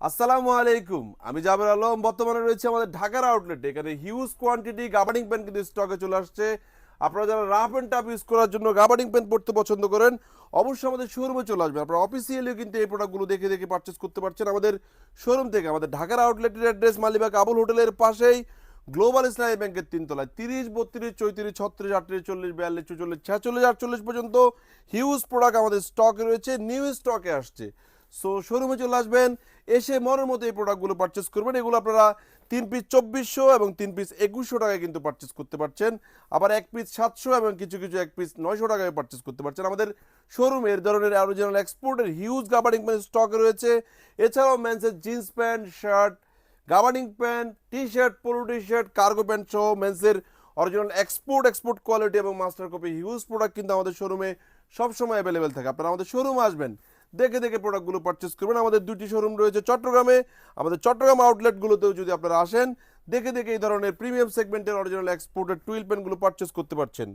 আসসালামু আলাইকুম, আমি জাবের আলম। বর্তমানে রয়েছে আমাদের ঢাকার আউটলেটে। এখানে হিউজ কোয়ান্টিটি গাবার্ডিং প্যান্ট কিন্তু স্টকে চলে আসছে। আপনারা যারা রাফ অ্যান্ড টাফ ইউজ করার জন্য গাবার্ডিং প্যান্ট পড়তে পছন্দ করেন, অবশ্যই আমাদের শোরুমে চলে আসবেন। আপনারা অফিসিয়ালিও কিন্তু এই প্রোডাক্টগুলো দেখে দেখে পারচেস করতে পারছেন আমাদের শোরুম থেকে। আমাদের ঢাকার আউটলেটের অ্যাড্রেস মালিবাগ আবুল হোটেলের পাশেই, গ্লোবাল ইসলামী ব্যাংকের ৩ তলায়। ৩০, ৩২, ৩৪, ৩৬, ৩৮, ৪০, ৪২, ৪৪, ৪৬, ৪৮ পর্যন্ত হিউজ প্রোডাক্ট আমাদের স্টকে রয়েছে, নিউ স্টকে আসছে। সো শোরুমে চলে আসবেন, এসে মনের মতো এই প্রোডাক্টগুলো পারচেস করবেন। এগুলো আপনারা 3 পিস 2400 এবং 3 পিস 2100 টাকায় কিন্তু পারচেস করতে পারছেন। আবার 1 পিস 700 এবং কিছু কিছু 1 পিস 900 টাকায় পারচেস করতে পারছেন। আমাদের শোরুমে এর ধরনের অরিজিনাল এক্সপোর্টের হিউজ গাবার্ডিং প্যান্ট স্টকে রয়েছে। এছাড়াও মেন্সের jeans pant, shirt, gabardine pant, T shirt, polo T shirt, cargo pant সহ মেন্সের অরিজিনাল এক্সপোর্ট কোয়ালিটি এবং মাস্টার কপি হিউজ প্রোডাক্ট কিন্তু আমাদের শোরুমে সবসময় অ্যাভেলেবেল থাকে। আপনারা আমাদের শোরুমে আসবেন, দেখে দেখে প্রোডাক্টগুলো পারচেস করবেন। আমাদের 2টি শোরুম রয়েছে চট্টগ্রামে। আমাদের চট্টগ্রাম আউটলেটগুলোতেও যদি আপনারা আসেন, দেখে দেখে এই ধরনের প্রিমিয়াম সেগমেন্টের অরিজিনাল এক্সপোর্টেড টুইল প্যান্টগুলো পারচেস করতে পারছেন।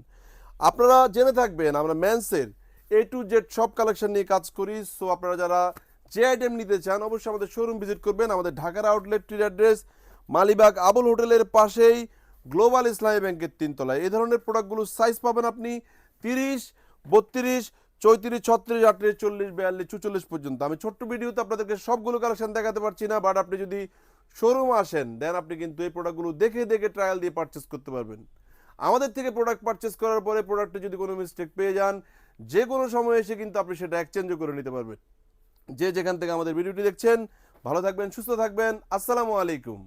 আপনারা জেনে থাকবেন আমরা মেন্সের A to Z সব কালেকশন নিয়ে কাজ করি। সো আপনারা যারা যে আইটেম নিতে চান, অবশ্যই আমাদের শোরুম ভিজিট করবেন। আমাদের ঢাকার আউটলেটটির অ্যাড্রেস মালিবাগ আবুল হোটেলের পাশেই, গ্লোবাল ইসলামী ব্যাংকের 3 তলায়। এই ধরনের প্রোডাক্টগুলো সাইজ পাবেন আপনি 30, 32, 34, 36, 38, 40, 42, 44 পর্যন্ত। আমি ছোট্ট ভিডিওতে আপনাদেরকে সবগুলো কালেকশন দেখাতে পারছি না, বাট আপনি যদি শোরুমে আসেন, দেন আপনি কিন্তু এই প্রোডাক্টগুলো দেখে দেখে ট্রায়াল দিয়ে পারচেস করতে পারবেন। আমাদের থেকে প্রোডাক্ট পারচেস করার পরে প্রোডাক্টে যদি কোনো মিস্টেক পেয়ে যান, যে কোনো সময় এসে কিন্তু আপনি সেটা এক্সচেঞ্জও করে নিতে পারবেন। যে যেখান থেকে আমাদের ভিডিওটি দেখছেন, ভালো থাকবেন, সুস্থ থাকবেন। আসসালামু আলাইকুম।